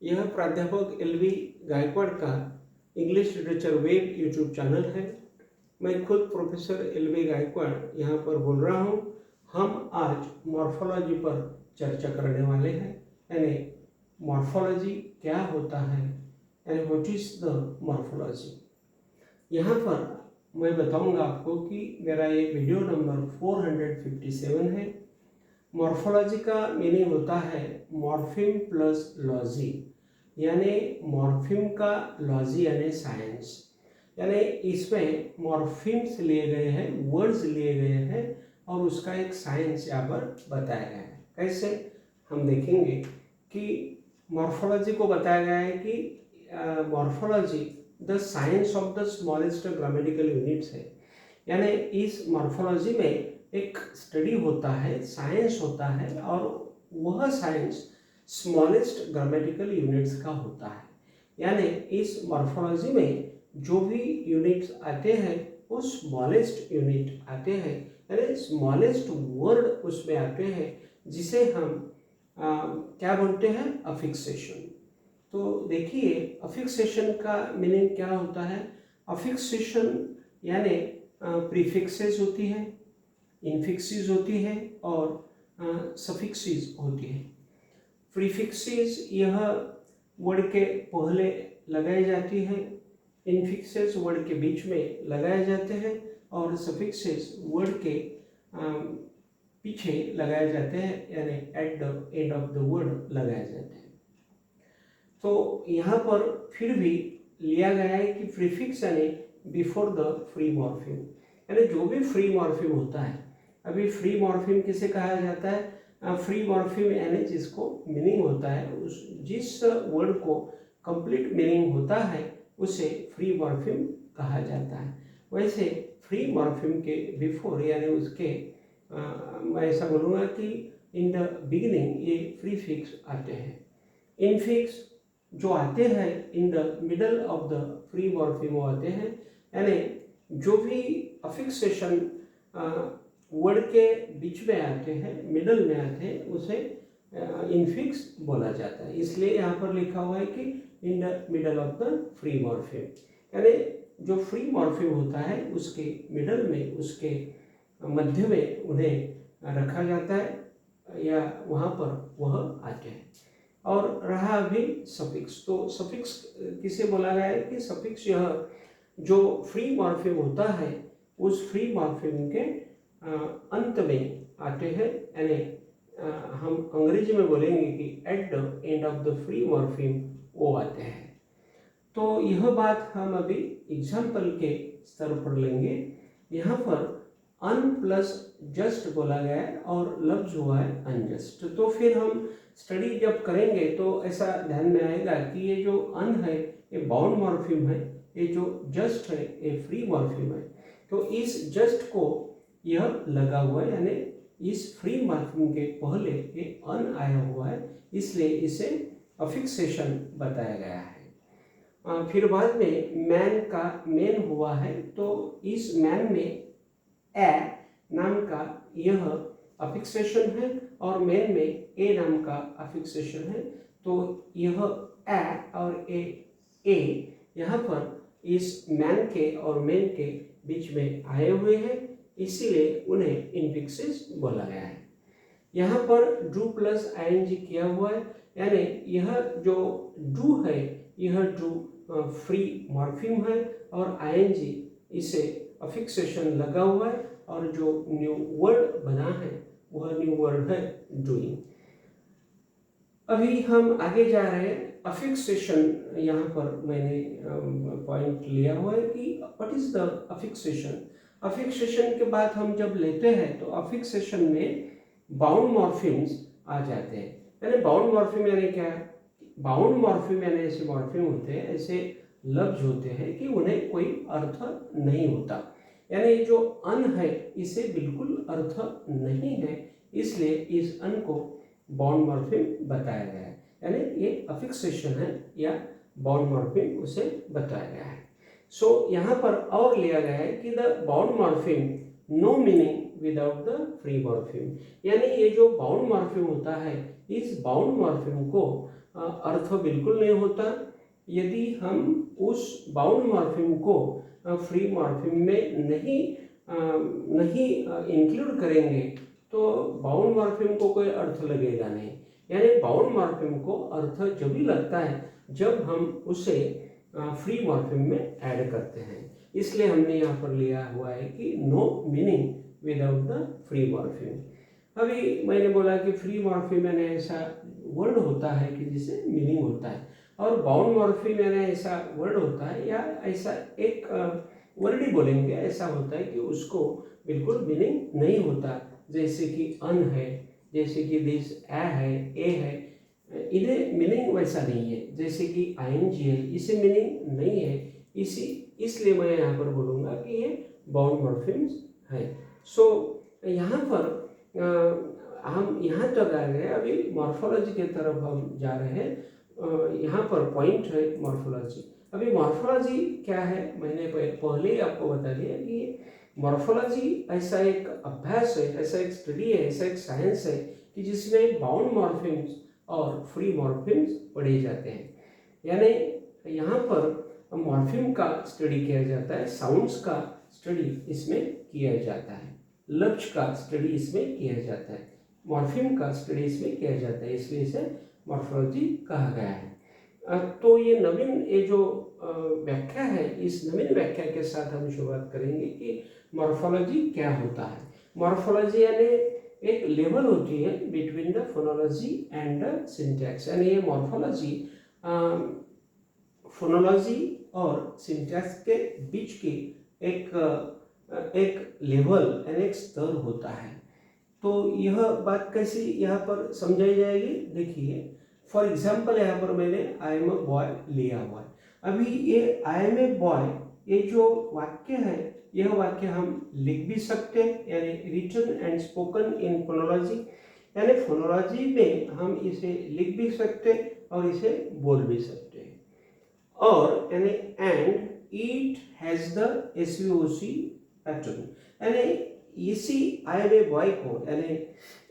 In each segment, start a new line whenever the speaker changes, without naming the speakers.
यह प्राध्यापक LV गायकवाड़ का English literature web YouTube channel है। मैं खुद प्रोफेसर LV गायकवाड़ यहाँ पर बोल रहा हूँ। हम आज मॉर्फोलॉजी पर चर्चा करने वाले हैं, यानी मॉर्फोलॉजी क्या होता है and what is the morphology. यहाँ पर मैं बताऊंगा आपको कि मेरा ये वीडियो नंबर 457 है। मॉर्फोलॉजी का मीनिंग होता है मॉर्फिम प्लस लॉजी, यानी मॉर्फिम का लॉजी यानी साइंस, यानी इसमें मॉर्फिम्स लिए गए हैं, वर्ड्स लिए गए हैं और उसका एक साइंस यहाँ पर बताया गया है। कैसे हम देखेंगे कि मॉर्फोलॉजी को बताया गया है कि morphology the science of the smallest grammatical units है, यानी इस मॉर्फोलॉजी में एक स्टडी होता है, साइंस होता है और वह साइंस स्मॉलेस्ट ग्रामेटिकल यूनिट्स का होता है। यानी इस मॉर्फोलॉजी में जो भी यूनिट्स आते हैं वो स्मॉलेस्ट यूनिट आते हैं, यानी स्मॉलेस्ट वर्ड उसमें आते हैं, जिसे हम क्या बोलते हैं, अफिक्सेशन। तो देखिए अफिक्सेशन का मीनिंग क्या होता है। अफिक्सेशन यानी प्रीफिक्सेस होती है, इनफिक्सेस होती है और सफिक्सेस होती है। प्रीफिक्सेस यह वर्ड के पहले लगाई जाती है, इनफिक्सेस वर्ड के बीच में लगाए जाते हैं और सफिक्सेस वर्ड के पीछे लगाए जाते हैं, यानी at the end of the word लगाए जाते हैं। तो यहाँ पर फिर भी लिया गया है कि प्रीफिक्स यानी बिफोर द फ्री मॉर्फिम, यानी जो भी फ्री मॉर्फिम होता है। अभी फ्री मॉर्फिम किसे कहा जाता है, फ्री मॉर्फिम यानी जिसको मीनिंग होता है, उस जिस वर्ड को कंप्लीट मीनिंग होता है उसे फ्री मॉर्फिम कहा जाता है। वैसे फ्री मॉर्फिम के बिफोर यानी उसके मैं ऐसा बोलूँगा कि इन द बिगिनिंग ये प्रीफिक्स आते हैं। इनफिक्स जो आते हैं in the middle of the free morpheme वो आते हैं, यानी जो भी अफिक्सेशन वर्ड के बीच में आते हैं, मिडल में आते हैं, उसे इनफिक्स बोला जाता है। इसलिए यहाँ पर लिखा हुआ है कि in the middle of the free morpheme, यानी जो फ्री मॉर्फिम होता है उसके मिडल में, उसके मध्य में उन्हें रखा जाता है या वहाँ पर वह आते हैं। और रहा अभी सफिक्स, तो सफिक्स किसे बोला गया है कि सफिक्स यह जो फ्री मॉर्फिम होता है उस फ्री मॉर्फिम के अंत में आते हैं, यानी हम अंग्रेजी में बोलेंगे कि at the end of the free morpheme वो आते हैं। तो यह बात हम अभी एग्जाम्पल के स्तर पर लेंगे। यहाँ पर अन प्लस जस्ट बोला गया है और लफ्ज हुआ है अनजस्ट। तो फिर हम स्टडी जब करेंगे तो ऐसा ध्यान में आएगा कि ये जो अन है ये बाउंड मॉर्फिम है, ये जो जस्ट है ये फ्री मॉर्फिम है। तो इस जस्ट को यह लगा हुआ है, यानी इस फ्री मॉर्फिम के पहले ये अन आया हुआ है, इसलिए इसे अफिक्सेशन बताया गया है। फिर बाद में मैन का मेन हुआ है, तो इस मैन में ए नाम का यह अफिक्सेशन है और मेन में ए नाम का अफिक्सेशन है। तो यह ए और ए यहाँ पर इस मैन के और मेन के बीच में आए हुए हैं, इसीलिए उन्हें इनफिक्सेस बोला गया है। यहाँ पर डू प्लस आईएनजी किया हुआ है, यानी यह जो डू है यह डू फ्री मॉर्फिम है और आईएनजी इसे अफिक्सेशन लगा हुआ है और जो न्यू वर्ड बना है वह न्यू वर्ड है डूइंग। अभी हम आगे जा रहे हैं। अफिक्सेशन यहाँ पर मैंने पॉइंट लिया हुआ है कि व्हाट इज द अफिक्सेशन। अफिक्सेशन के बाद हम जब लेते हैं तो अफिक्सेशन में बाउंड मॉर्फिम्स आ जाते हैं। यानी बाउंड मॉर्फिम यानी क्या है, बाउंड मॉर्फिम यानी ऐसे मॉर्फिम होते हैं, ऐसे लफ्ज होते हैं कि उन्हें कोई अर्थ नहीं होता, यानी जो अन है इसे बिल्कुल अर्थ नहीं है, इसलिए इस अन को बाउंड मॉर्फिम बताया गया है, यानी ये अफिक्सेशन है या बाउंड मॉर्फिम उसे बताया गया है। सो यहाँ पर और लिया गया है कि the bound morpheme no meaning without the free morpheme, यानी ये जो बाउंड मॉर्फिम होता है इस बाउंड मॉर्फिम को अर्थ बिल्कुल नहीं होता। यदि हम उस बाउंड मॉर्फिम को फ्री मॉर्फिम में नहीं इंक्लूड करेंगे तो बाउंड मॉर्फिम को कोई अर्थ लगेगा नहीं। यानी बाउंड मॉर्फिम को अर्थ जब भी लगता है जब हम उसे फ्री मॉर्फिम में ऐड करते हैं। इसलिए हमने यहाँ पर लिया हुआ है कि no meaning without the free morpheme. अभी मैंने बोला कि फ्री मॉर्फिम यानी ऐसा वर्ड होता है कि जिसे मीनिंग होता है, और बाउंड मॉर्फिम यानी ऐसा वर्ड होता है या ऐसा एक वर्ड ही बोलेंगे, ऐसा होता है कि उसको बिल्कुल मीनिंग नहीं होता। जैसे कि अन है, जैसे कि दिस है, ए है, इन्हें मीनिंग वैसा नहीं है। जैसे कि आईएनजी है, इसे मीनिंग नहीं है। इसलिए मैं यहाँ पर बोलूँगा कि ये बाउंड मॉर्फिम्स है। सो यहाँ पर हम यहाँ तक आ गए। अभी मॉर्फोलॉजी की तरफ हम जा रहे हैं। यहाँ पर पॉइंट है मॉर्फोलॉजी। अभी मॉर्फोलॉजी क्या है, मैंने पहले ही आपको बता दिया कि मॉर्फोलॉजी ऐसा एक अभ्यास है, ऐसा एक स्टडी है, ऐसा एक साइंस है कि जिसमें बाउंड मॉर्फिम्स और फ्री मॉर्फिम्स पढ़े जाते हैं। यानी यहाँ पर मॉर्फिम का स्टडी किया जाता है, साउंड्स का स्टडी इसमें किया जाता है, लफ्ज का स्टडी इसमें किया जाता है, मॉर्फिम का स्टडी इसमें किया जाता है, इसलिए इसे मॉर्फोलॉजी कहा गया है। तो ये नवीन ये जो व्याख्या है, इस नवीन व्याख्या के साथ हम शुरुआत करेंगे कि मॉर्फोलॉजी क्या होता है। मॉर्फोलॉजी यानी एक लेवल होती है between the phonology and the syntax. यानी ये मॉर्फोलॉजी फोनोलॉजी और सिंटैक्स के बीच की एक लेवल यानी एक स्तर होता है। तो यह बात कैसी यहाँ पर समझाई जाएगी, देखिए। फॉर एग्जाम्पल यहाँ पर मैंने आई एम अ बॉय लिया हुआ है। अभी ये आई एम ए बॉय, ये जो वाक्य है, यह वाक्य हम लिख भी सकते हैं, यानी written and spoken in phonology. यानी फोनोलॉजी में हम इसे लिख भी सकते हैं और इसे बोल भी सकते हैं। और यानी and it has the SVOC pattern. यानी इसी आई एम ए बॉय को, यानी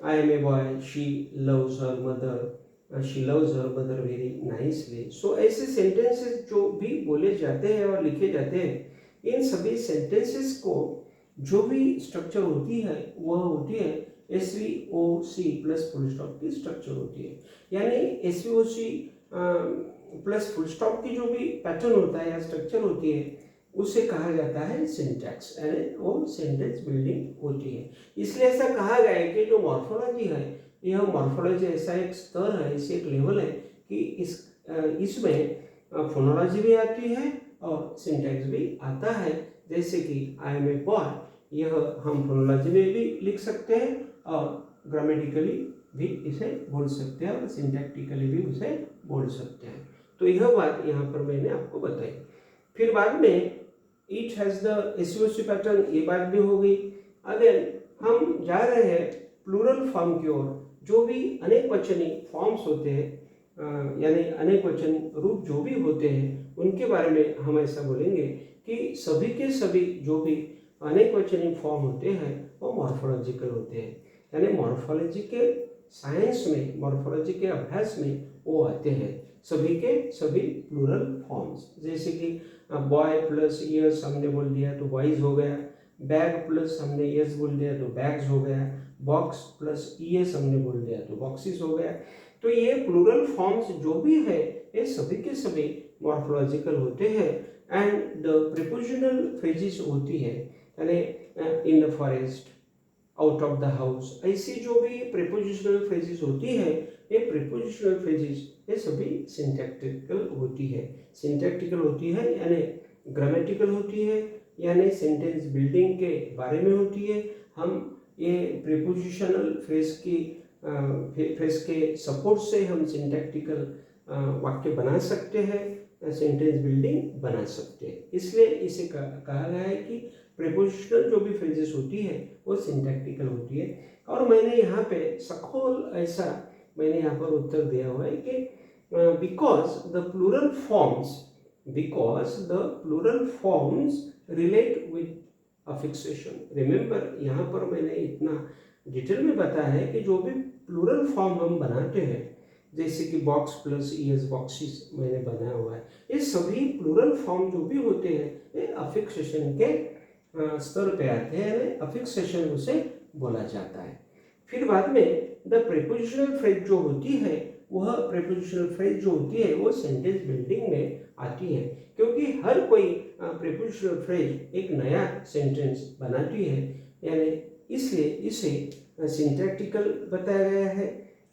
I am a boy, she loves her mother, she loves her mother very nicely. So ऐसे सेंटेंसेस जो भी बोले जाते हैं और लिखे जाते हैं, इन सभी सेंटेंसेस को जो भी स्ट्रक्चर होती है वह होती है SVOC प्लस फुल स्टॉप की स्ट्रक्चर होती है। यानी SVOC प्लस फुल स्टॉप की जो भी पैटर्न होता है या स्ट्रक्चर होती है उसे कहा जाता है सिंटैक्स, यानी वो सेंटेंस बिल्डिंग होती है। इसलिए ऐसा कहा गया है कि जो मॉर्फोलॉजी है, यह मॉर्फोलॉजी ऐसा एक स्तर है, ऐसे एक लेवल है कि इसमें फोनोलॉजी भी आती है और सिंटैक्स भी आता है। जैसे कि आई एम ए बॉय, यह हम फोनोलॉजी में भी लिख सकते हैं और ग्रामेटिकली भी इसे बोल सकते हैं और सिंटैक्टिकली भी उसे बोल सकते हैं। तो यह बात यहाँ पर मैंने आपको बताई। फिर बाद में it has the SVOC pattern, ये बात भी हो गई। अगेन हम जा रहे हैं प्लूरल फॉर्म की ओर। जो भी अनेक वचनी फॉर्म्स होते हैं, यानी अनेक वचन रूप जो भी होते हैं, उनके बारे में हम ऐसा बोलेंगे कि सभी के सभी जो भी अनेक वचनी फॉर्म होते हैं वो मॉर्फोलॉजिकल होते हैं। यानी मॉर्फोलॉजी के साइंस में, मॉर्फोलॉजी के अभ्यास में वो आते हैं सभी के सभी प्लूरल फॉर्म्स। जैसे कि बॉय प्लस ईयर्स हमने बोल दिया तो बॉयज हो गया, बैग प्लस हमने ईयर्स बोल दिया तो बैग्स हो गया, बॉक्स प्लस ईयर्स हमने बोल दिया तो बॉक्सेस हो गया। तो ये प्लूरल फॉर्म्स जो भी है ये सभी के सभी मॉर्फोलॉजिकल होते हैं। एंड द प्रीपोजिशनल फ्रेजेस होती है, यानी in the forest, out of the house, ऐसी जो भी प्रीपोजिशनल फ्रेजेस होती है, ये प्रीपोजिशनल फ्रेजेस ये सभी सिंटैक्टिकल होती है। सिंटैक्टिकल होती है यानी ग्रामेटिकल होती है, यानी सेंटेंस बिल्डिंग के बारे में होती है। हम ये प्रीपोजिशनल फ्रेज के सपोर्ट से हम सिंटैक्टिकल वाक्य बना सकते हैं, सेंटेंस बिल्डिंग बना सकते हैं। इसलिए इसे कहा गया है कि प्रीपोजिशनल जो भी फ्रेजेस होती है वो सिंटैक्टिकल होती है। और मैंने यहाँ पे सखोल ऐसा मैंने यहाँ पर उत्तर दिया हुआ है कि because the plural forms relate with affixation. Remember, यहाँ पर मैंने इतना डिटेल में बताया है कि जो भी प्लूरल फॉर्म हम बनाते हैं जैसे कि बॉक्स प्लस ईएस बॉक्सेस मैंने बनाया हुआ है। ये सभी प्लूरल फॉर्म जो भी होते हैं ये अफिक्सेशन के स्तर पे आते हैं, अफिक्सेशन उसे बोला जाता है। फिर बाद में द प्रीपोजिशनल फ्रेज जो होती है, वह प्रीपोजिशनल फ्रेज जो होती है वो सेंटेंस बिल्डिंग में आती है, क्योंकि हर कोई प्रीपोजिशनल फ्रेज एक नया सेंटेंस बनाती है, यानी इसलिए इसे सिंटैक्टिकल बताया गया है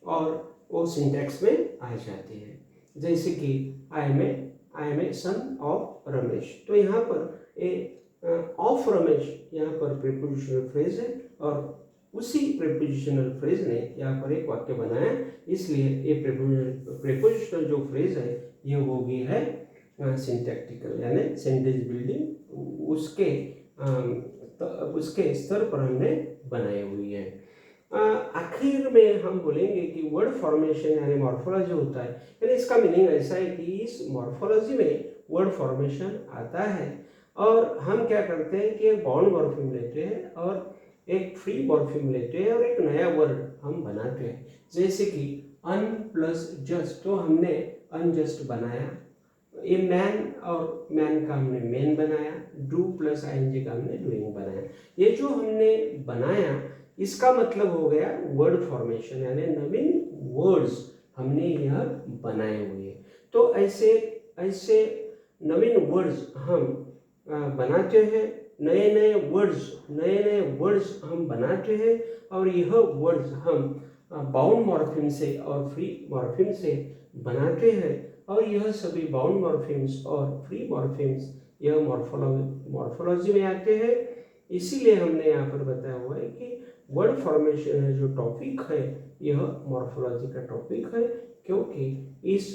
और वो सिंटैक्स में आ जाती है। जैसे कि I am a son of Ramesh, तो यहाँ पर ऑफ रमेश यहाँ पर प्रीपोजिशनल फ्रेज है और उसी प्रीपोजिशनल फ्रेज ने यहाँ पर एक वाक्य बनाया, इसलिए ये प्रीपोजिशनल जो फ्रेज है ये हो गई है सिंटैक्टिकल, यानी सेंटेंस बिल्डिंग उसके स्तर पर हमने बनाई हुई है। आखिर में हम बोलेंगे कि वर्ड फॉर्मेशन यानी मॉर्फोलॉजी होता है, यानी इसका मीनिंग ऐसा है कि इस मॉर्फोलॉजी में वर्ड फॉर्मेशन आता है और हम क्या करते हैं कि एक बाउंड मॉर्फिम लेते हैं और एक फ्री मॉर्फिम लेते हैं और एक नया वर्ड हम बनाते हैं। जैसे कि अन प्लस जस्ट, तो हमने अनजस्ट बनाया, ये मैन और मैन का हमने मैन बनाया, डू प्लस आईएनजी का हमने डूइंग बनाया। ये जो हमने बनाया इसका मतलब हो गया वर्ड फॉर्मेशन, यानी नवीन वर्ड्स हमने यह बनाए हुए हैं। तो ऐसे ऐसे नवीन वर्ड्स हम बनाते हैं, नए नए वर्ड्स हम बनाते हैं और यह वर्ड्स हम बाउंड मॉर्फिम से और फ्री मॉर्फिम से बनाते हैं और यह सभी बाउंड मॉर्फिम्स और फ्री मॉर्फिम्स यह मॉर्फोलॉजी में आते हैं। इसीलिए हमने यहाँ पर बताया हुआ है कि वर्ड फॉर्मेशन जो टॉपिक है यह मॉर्फोलॉजी का टॉपिक है, क्योंकि इस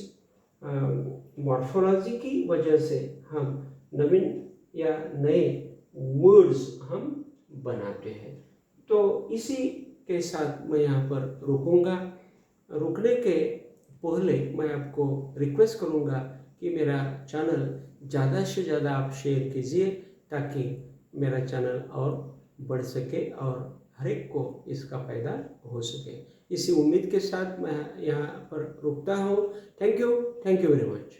मॉर्फोलॉजी की वजह से हम नवीन या नए वर्ड्स हम बनाते हैं। तो इसी के साथ मैं यहाँ पर रुकूंगा। रुकने के पहले मैं आपको रिक्वेस्ट करूँगा कि मेरा चैनल ज़्यादा से ज़्यादा आप शेयर कीजिए ताकि मेरा चैनल और बढ़ सके और हर एक को इसका फायदा हो सके। इसी उम्मीद के साथ मैं यहाँ पर रुकता हूँ। Thank you very much.